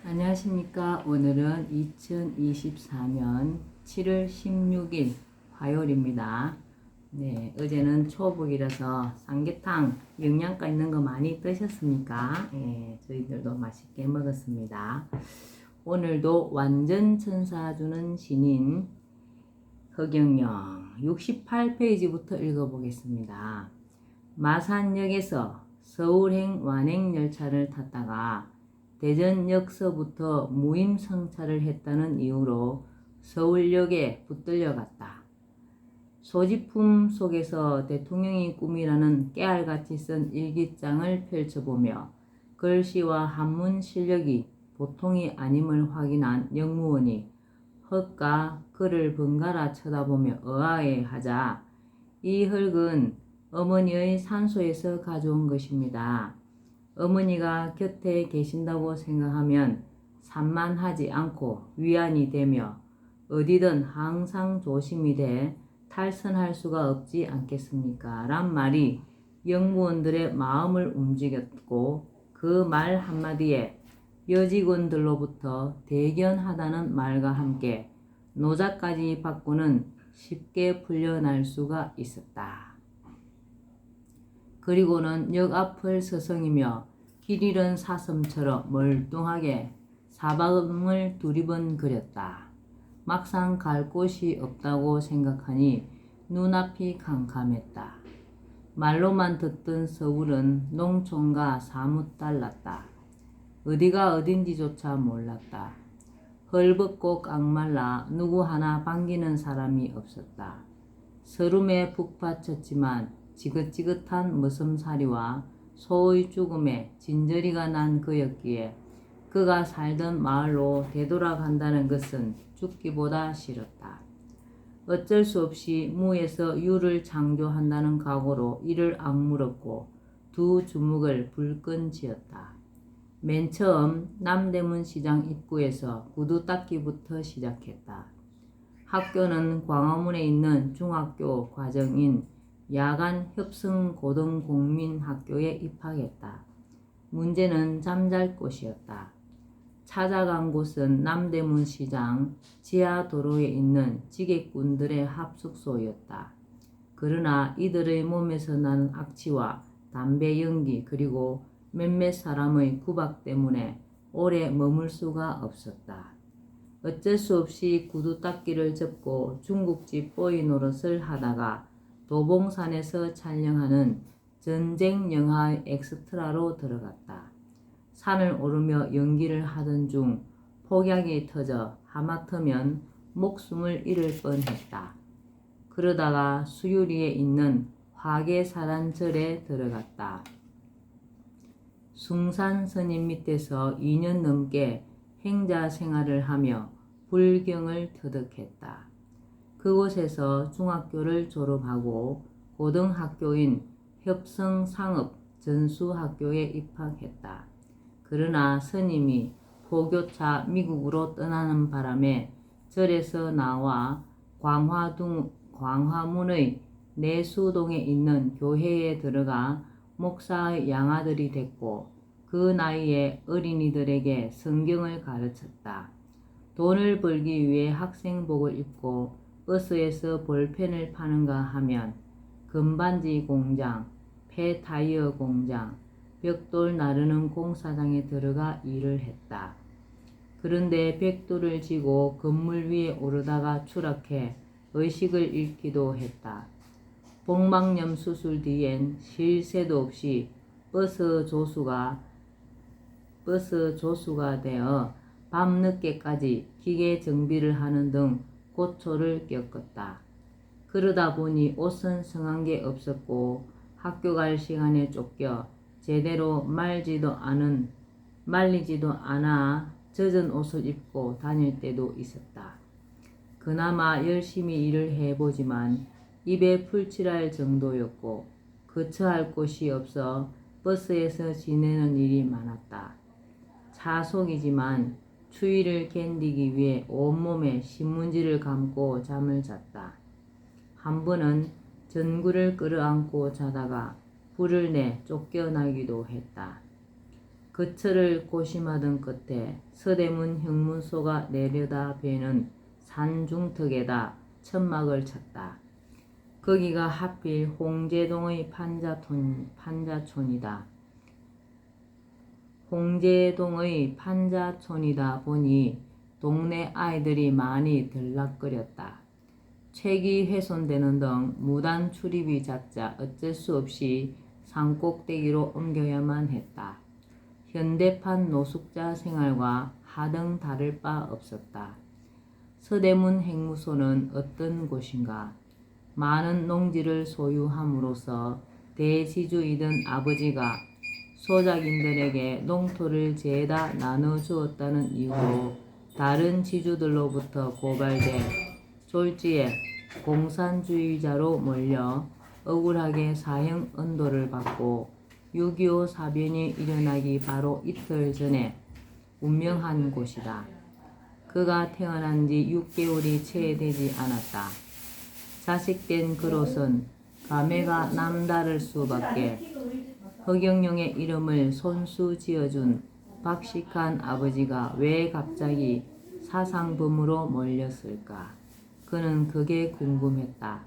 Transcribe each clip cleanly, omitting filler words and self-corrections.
안녕하십니까. 오늘은 2024년 7월 16일 화요일입니다. 네, 어제는 초복이라서 삼계탕 영양가 있는 거 많이 드셨습니까? 예, 저희들도 맛있게 먹었습니다. 오늘도 완전 천사 주는 신인 허경영 68페이지부터 읽어보겠습니다. 마산역에서 서울행 완행열차를 탔다가 대전역서부터 무임승차를 했다는 이유로 서울역에 붙들려갔다. 소지품 속에서 대통령의 꿈이라는 깨알같이 쓴 일기장을 펼쳐보며 글씨와 한문 실력이 보통이 아님을 확인한 영무원이 헛가 그를 번갈아 쳐다보며 의아해하자 이 흙은 어머니의 산소에서 가져온 것입니다. 어머니가 곁에 계신다고 생각하면 산만하지 않고 위안이 되며 어디든 항상 조심이 돼 탈선할 수가 없지 않겠습니까? 란 말이 영무원들의 마음을 움직였고 그 말 한마디에 여직원들로부터 대견하다는 말과 함께 노자까지 받고는 쉽게 풀려날 수가 있었다. 그리고는 역 앞을 서성이며 길 잃은 사슴처럼 멀뚱하게 사방을 두리번거렸다. 막상 갈 곳이 없다고 생각하니 눈앞이 캄캄했다. 말로만 듣던 서울은 농촌과 사뭇 달랐다. 어디가 어딘지조차 몰랐다. 헐벗고 깡말라 누구 하나 반기는 사람이 없었다. 서름에 푹 받쳤지만 지긋지긋한 머슴살이와 소의 죽음에 진저리가 난 그였기에 그가 살던 마을로 되돌아간다는 것은 죽기보다 싫었다. 어쩔 수 없이 무에서 유를 창조한다는 각오로 이를 악물었고 두 주먹을 불끈 쥐었다. 맨 처음 남대문 시장 입구에서 구두 닦기부터 시작했다. 학교는 광화문에 있는 중학교 과정인 야간 협성 고등공민학교에 입학했다. 문제는 잠잘 곳이었다. 찾아간 곳은 남대문 시장 지하 도로에 있는 지객꾼들의 합숙소였다. 그러나 이들의 몸에서 나는 악취와 담배 연기 그리고 몇몇 사람의 구박 때문에 오래 머물 수가 없었다. 어쩔 수 없이 구두 닦기를 접고 중국집 뽀이 노릇을 하다가 도봉산에서 촬영하는 전쟁 영화의 엑스트라로 들어갔다. 산을 오르며 연기를 하던 중 폭약이 터져 하마터면 목숨을 잃을 뻔했다. 그러다가 수유리에 있는 화계사단절에 들어갔다. 숭산 스님 밑에서 2년 넘게 행자 생활을 하며 불경을 터득했다. 그곳에서 중학교를 졸업하고 고등학교인 협성상업전수학교에 입학했다. 그러나 스님이 포교차 미국으로 떠나는 바람에 절에서 나와 광화문의 내수동에 있는 교회에 들어가 목사의 양아들이 됐고 그 나이에 어린이들에게 성경을 가르쳤다. 돈을 벌기 위해 학생복을 입고 버스에서 볼펜을 파는가 하면 금반지 공장, 폐타이어 공장, 벽돌 나르는 공사장에 들어가 일을 했다. 그런데 벽돌을 지고 건물 위에 오르다가 추락해 의식을 잃기도 했다. 복막염 수술 뒤엔 쉴 새도 없이 버스 조수가 되어 밤늦게까지 기계 정비를 하는 등 고초를 겪었다. 그러다 보니 옷은 성한 게 없었고 학교 갈 시간에 쫓겨 제대로 말리지도 않아 젖은 옷을 입고 다닐 때도 있었다. 그나마 열심히 일을 해보지만 입에 풀칠할 정도였고 거처할 곳이 없어 버스에서 지내는 일이 많았다. 차속이지만 추위를 견디기 위해 온몸에 신문지를 감고 잠을 잤다. 한 번은 전구를 끌어안고 자다가 불을 내 쫓겨나기도 했다. 거처를 고심하던 끝에 서대문 형문소가 내려다 베는 산중턱에다 천막을 쳤다. 거기가 하필 홍제동의 판자촌이다. 홍제동의 판자촌이다 보니 동네 아이들이 많이 들락거렸다. 책이 훼손되는 등 무단 출입이 잦자 어쩔 수 없이 산꼭대기로 옮겨야만 했다. 현대판 노숙자 생활과 하등 다를 바 없었다. 서대문 행무소는 어떤 곳인가? 많은 농지를 소유함으로써 대지주이던 아버지가 소작인들에게 농토를 죄다 나눠주었다는 이유로 다른 지주들로부터 고발돼 졸지에 공산주의자로 몰려 억울하게 사형 언도를 받고 6.25 사변이 일어나기 바로 이틀 전에 운명한 곳이다. 그가 태어난 지 6개월이 채 되지 않았다. 자식된 그롯은 감회가 남다를 수밖에. 허경영의 이름을 손수 지어준 박식한 아버지가 왜 갑자기 사상범으로 몰렸을까? 그는 그게 궁금했다.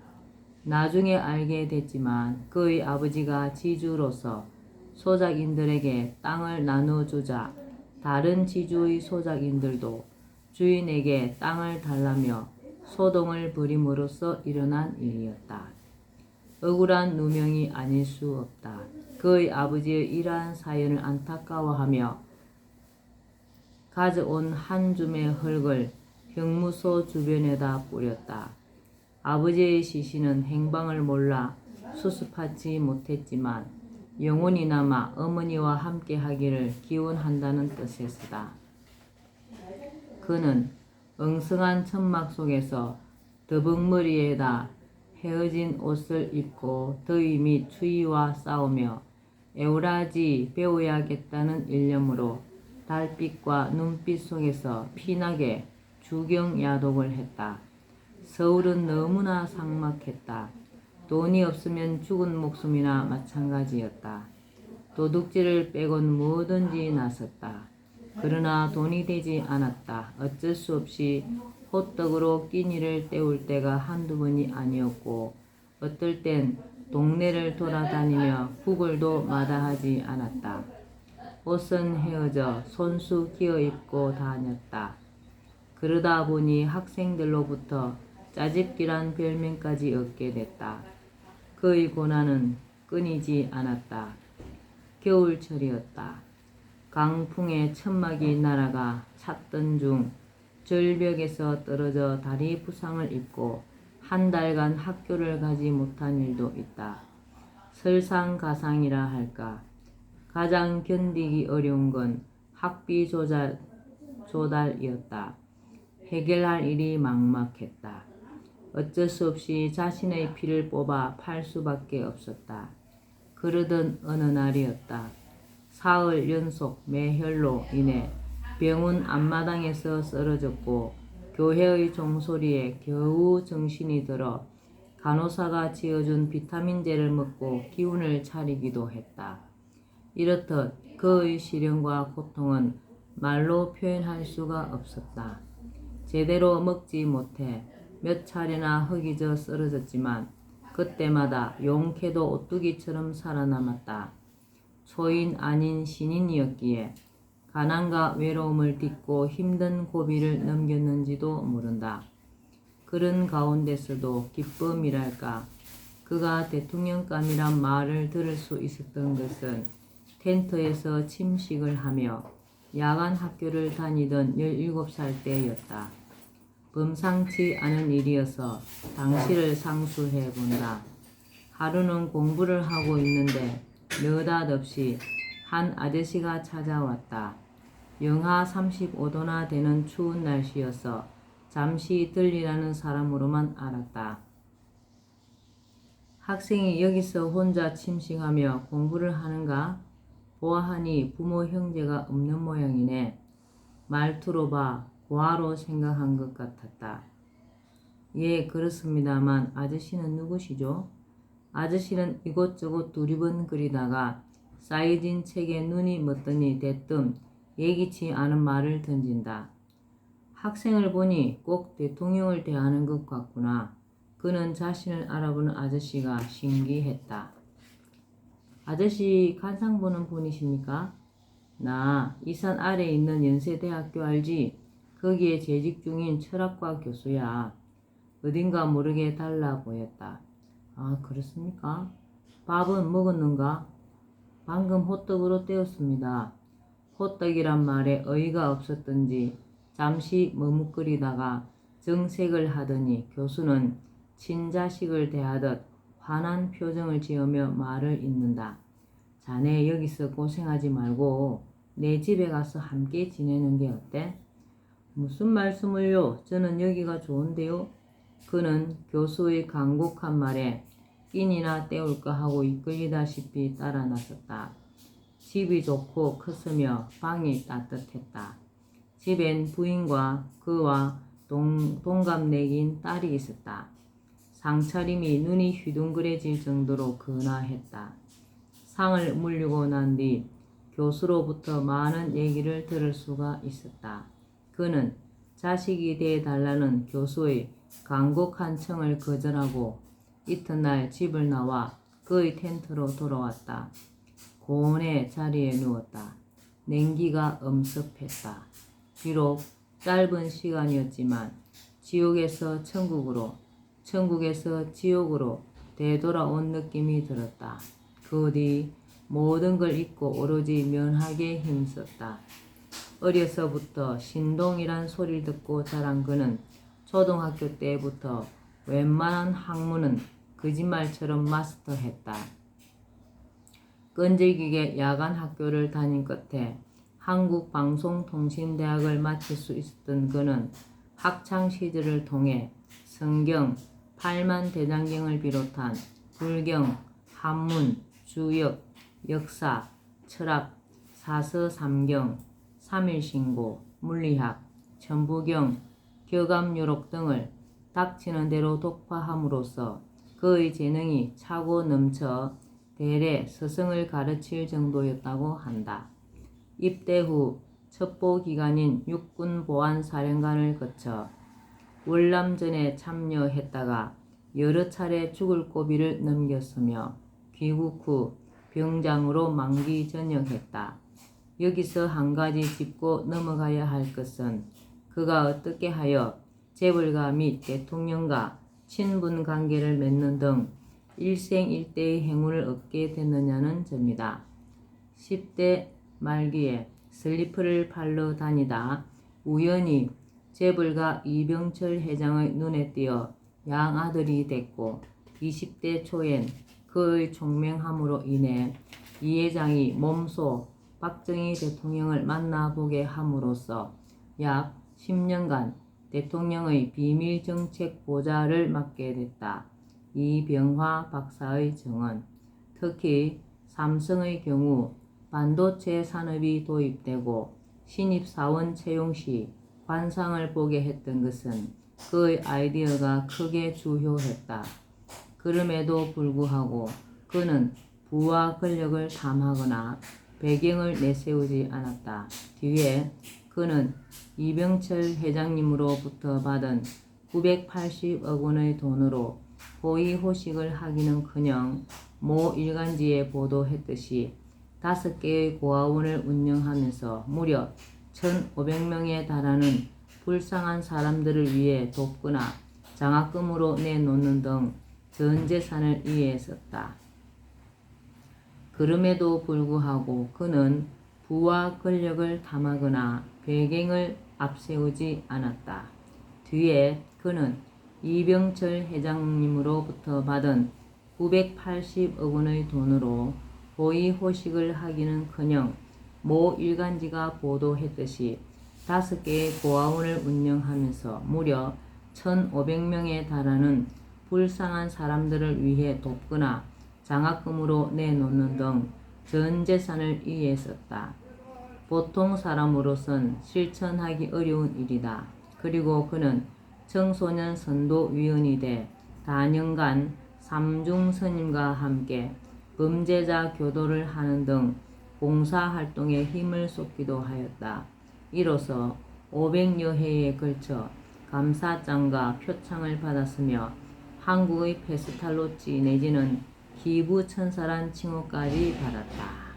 나중에 알게 됐지만 그의 아버지가 지주로서 소작인들에게 땅을 나눠주자 다른 지주의 소작인들도 주인에게 땅을 달라며 소동을 부림으로써 일어난 일이었다. 억울한 누명이 아닐 수 없다. 그의 아버지의 이러한 사연을 안타까워하며 가져온 한 줌의 흙을 형무소 주변에다 뿌렸다. 아버지의 시신은 행방을 몰라 수습하지 못했지만 영혼이 남아 어머니와 함께 하기를 기원한다는 뜻이었다. 그는 엉성한 천막 속에서 더벅머리에다 헤어진 옷을 입고 더위 및 추위와 싸우며 에우라지 배워야겠다는 일념으로 달빛과 눈빛 속에서 피나게 주경야독을 했다. 서울은 너무나 삭막했다. 돈이 없으면 죽은 목숨이나 마찬가지였다. 도둑질을 빼곤 뭐든지 나섰다. 그러나 돈이 되지 않았다. 어쩔 수 없이 호떡으로 끼니를 때울 때가 한두 번이 아니었고 어떨 땐 동네를 돌아다니며 구걸도 마다하지 않았다. 옷은 헤어져 손수 끼어입고 다녔다. 그러다 보니 학생들로부터 짜집기란 별명까지 얻게 됐다. 그의 고난은 끊이지 않았다. 겨울철이었다. 강풍에 천막이 날아가 찼던 중 절벽에서 떨어져 다리 부상을 입고 한 달간 학교를 가지 못한 일도 있다. 설상가상이라 할까. 가장 견디기 어려운 건 학비 조달이었다. 해결할 일이 막막했다. 어쩔 수 없이 자신의 피를 뽑아 팔 수밖에 없었다. 그러던 어느 날이었다. 사흘 연속 매혈로 인해 병원 앞마당에서 쓰러졌고 교회의 종소리에 겨우 정신이 들어 간호사가 지어준 비타민제를 먹고 기운을 차리기도 했다. 이렇듯 그의 시련과 고통은 말로 표현할 수가 없었다. 제대로 먹지 못해 몇 차례나 허기져 쓰러졌지만 그때마다 용케도 오뚜기처럼 살아남았다. 초인 아닌 신인이었기에 가난과 외로움을 딛고 힘든 고비를 넘겼는지도 모른다. 그런 가운데서도 기쁨이랄까. 그가 대통령감이란 말을 들을 수 있었던 것은 텐트에서 침식을 하며 야간 학교를 다니던 17살 때였다. 범상치 않은 일이어서 당시를 상수해 본다. 하루는 공부를 하고 있는데 느닷없이 한 아저씨가 찾아왔다. 영하 35도나 되는 추운 날씨여서 잠시 들리라는 사람으로만 알았다. 학생이 여기서 혼자 침식하며 공부를 하는가? 보아하니 부모 형제가 없는 모양이네. 말투로 봐 고아로 생각한 것 같았다. 예, 그렇습니다만 아저씨는 누구시죠? 아저씨는 이곳저곳 두리번거리다가 쌓여진 책에 눈이 멀더니 대뜸 예기치 않은 말을 던진다. 학생을 보니 꼭 대통령을 대하는 것 같구나. 그는 자신을 알아보는 아저씨가 신기했다. 아저씨 간상 보는 분이십니까? 나 이 산 아래에 있는 연세대학교 알지? 거기에 재직 중인 철학과 교수야. 어딘가 모르게 달라 보였다. 아, 그렇습니까? 밥은 먹었는가? 방금 호떡으로 때웠습니다. 호떡이란 말에 어이가 없었던지 잠시 머뭇거리다가 정색을 하더니 교수는 친자식을 대하듯 환한 표정을 지으며 말을 잇는다. 자네 여기서 고생하지 말고 내 집에 가서 함께 지내는 게 어때? 무슨 말씀을요? 저는 여기가 좋은데요. 그는 교수의 간곡한 말에 끼니나 때울까 하고 이끌리다시피 따라 나섰다. 집이 좋고 컸으며 방이 따뜻했다. 집엔 부인과 그와 동갑내긴 딸이 있었다. 상차림이 눈이 휘둥그레질 정도로 근화했다. 상을 물리고 난 뒤 교수로부터 많은 얘기를 들을 수가 있었다. 그는 자식이 되어달라는 교수의 간곡한 청을 거절하고 이튿날 집을 나와 그의 텐트로 돌아왔다. 고온의 자리에 누웠다. 냉기가 엄습했다. 비록 짧은 시간이었지만 지옥에서 천국으로, 천국에서 지옥으로 되돌아온 느낌이 들었다. 그 뒤 모든 걸 잊고 오로지 면하게 힘썼다. 어려서부터 신동이란 소리를 듣고 자란 그는 초등학교 때부터 웬만한 학문은 거짓말처럼 마스터했다. 끈질기게 야간 학교를 다닌 끝에 한국방송통신대학을 마칠 수 있었던 그는 학창시절을 통해 성경, 팔만대장경을 비롯한 불경, 한문, 주역, 역사, 철학, 사서삼경, 삼일신고, 물리학, 천부경, 교감요록 등을 닥치는 대로 독파함으로써 그의 재능이 차고 넘쳐 대래 스승을 가르칠 정도였다고 한다. 입대 후 첩보기관인 육군보안사령관을 거쳐 월남전에 참여했다가 여러 차례 죽을 고비를 넘겼으며 귀국 후 병장으로 만기 전역했다. 여기서 한 가지 짚고 넘어가야 할 것은 그가 어떻게 하여 재벌가 및 대통령과 친분 관계를 맺는 등 일생일대의 행운을 얻게 됐느냐는 점이다. 10대 말기에 슬리퍼를 팔러 다니다 우연히 재벌가 이병철 회장의 눈에 띄어 양아들이 됐고 20대 초엔 그의 총명함으로 인해 이 회장이 몸소 박정희 대통령을 만나보게 함으로써 약 10년간 대통령의 비밀정책 보좌를 맡게 됐다. 이병화 박사의 정언. 특히 삼성의 경우 반도체 산업이 도입되고 신입사원 채용 시 관상을 보게 했던 것은 그의 아이디어가 크게 주효했다. 그럼에도 불구하고 그는 부와 권력을 탐하거나 배경을 내세우지 않았다. 뒤에 그는 이병철 회장님으로부터 받은 980억 원의 돈으로 호의호식을 하기는커녕 모 일간지에 보도했듯이 5개의 고아원을 운영하면서 무려 1,500명에 달하는 불쌍한 사람들을 위해 돕거나 장학금으로 내놓는 등 전 재산을 이에 썼다. 그럼에도 불구하고 그는 부와 권력을 탐하거나 배경을 앞세우지 않았다. 뒤에 그는 이병철 회장님으로부터 받은 980억 원의 돈으로 호의호식을 하기는커녕 모 일간지가 보도했듯이 5개의 고아원을 운영하면서 무려 1,500명에 달하는 불쌍한 사람들을 위해 돕거나 장학금으로 내놓는 등 전 재산을 이에 썼다. 보통 사람으로선 실천하기 어려운 일이다. 그리고 그는 청소년 선도위원이 돼 다년간 삼중 스님과 함께 범죄자 교도를 하는 등 봉사활동에 힘을 쏟기도 하였다. 이로써 500여 해에 걸쳐 감사장과 표창을 받았으며 한국의 페스탈로치 내지는 기부천사란 칭호까지 받았다.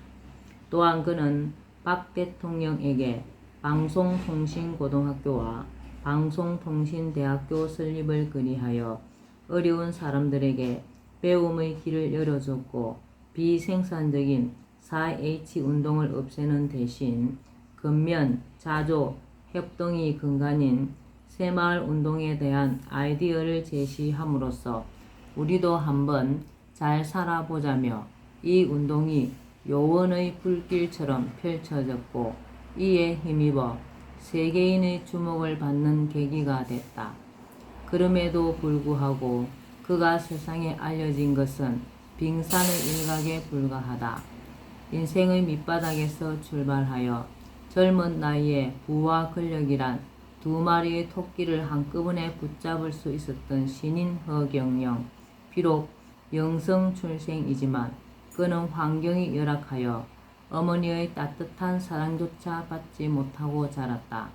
또한 그는 박 대통령에게 방송통신고등학교와 방송통신대학교 설립을 건의하여 어려운 사람들에게 배움의 길을 열어줬고 비생산적인 4H 운동을 없애는 대신 근면, 자조, 협동이 근간인 새마을 운동에 대한 아이디어를 제시함으로써 우리도 한번 잘 살아보자며 이 운동이 요원의 불길처럼 펼쳐졌고 이에 힘입어 세계인의 주목을 받는 계기가 됐다. 그럼에도 불구하고 그가 세상에 알려진 것은 빙산의 일각에 불과하다. 인생의 밑바닥에서 출발하여 젊은 나이에 부와 권력이란 두 마리의 토끼를 한꺼번에 붙잡을 수 있었던 신인 허경영. 비록 영성 출생이지만 그는 환경이 열악하여 어머니의 따뜻한 사랑조차 받지 못하고 자랐다.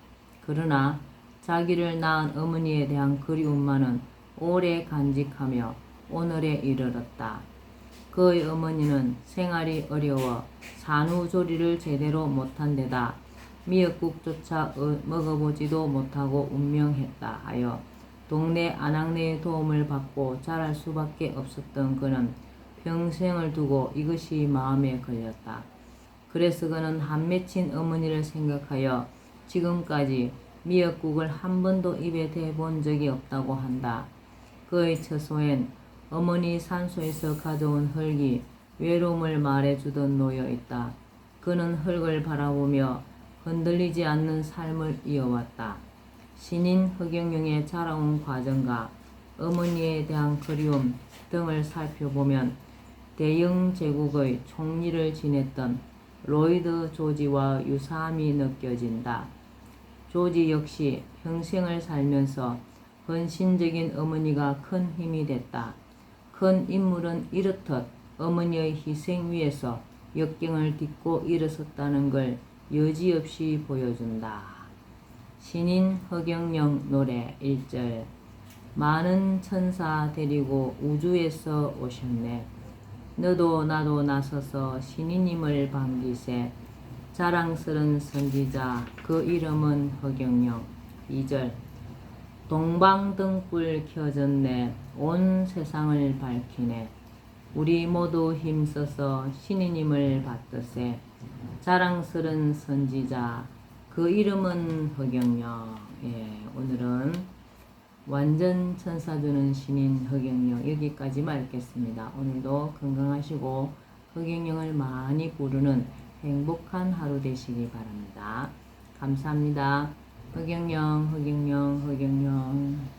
그러나 자기를 낳은 어머니에 대한 그리움만은 오래 간직하며 오늘에 이르렀다. 그의 어머니는 생활이 어려워 산후조리를 제대로 못한 데다 미역국조차 먹어보지도 못하고 운명했다 하여 동네 아낙네의 도움을 받고 자랄 수밖에 없었던 그는 평생을 두고 이것이 마음에 걸렸다. 그래서 그는 한 맺힌 어머니를 생각하여 지금까지 미역국을 한 번도 입에 대본 적이 없다고 한다. 그의 처소엔 어머니 산소에서 가져온 흙이 외로움을 말해주듯 놓여있다. 그는 흙을 바라보며 흔들리지 않는 삶을 이어왔다. 신인 허경영의 자라온 과정과 어머니에 대한 그리움 등을 살펴보면 대영 제국의 총리를 지냈던 로이드 조지와 유사함이 느껴진다. 조지 역시 평생을 살면서 헌신적인 어머니가 큰 힘이 됐다. 큰 인물은 이렇듯 어머니의 희생 위에서 역경을 딛고 일어섰다는 걸 여지없이 보여준다. 신인 허경영 노래 1절. 많은 천사 데리고 우주에서 오셨네. 너도 나도 나서서 신인님을 반기세. 자랑스런 선지자 그 이름은 허경영. 2절. 동방등불 켜졌네. 온 세상을 밝히네. 우리 모두 힘써서 신인님을 받드세. 자랑스런 선지자 그 이름은 허경영. 오늘은 완전 천사 주는 신인 허경영 여기까지만 읽겠습니다. 오늘도 건강하시고 허경영을 많이 부르는 행복한 하루 되시기 바랍니다. 감사합니다. 허경영, 허경영, 허경영.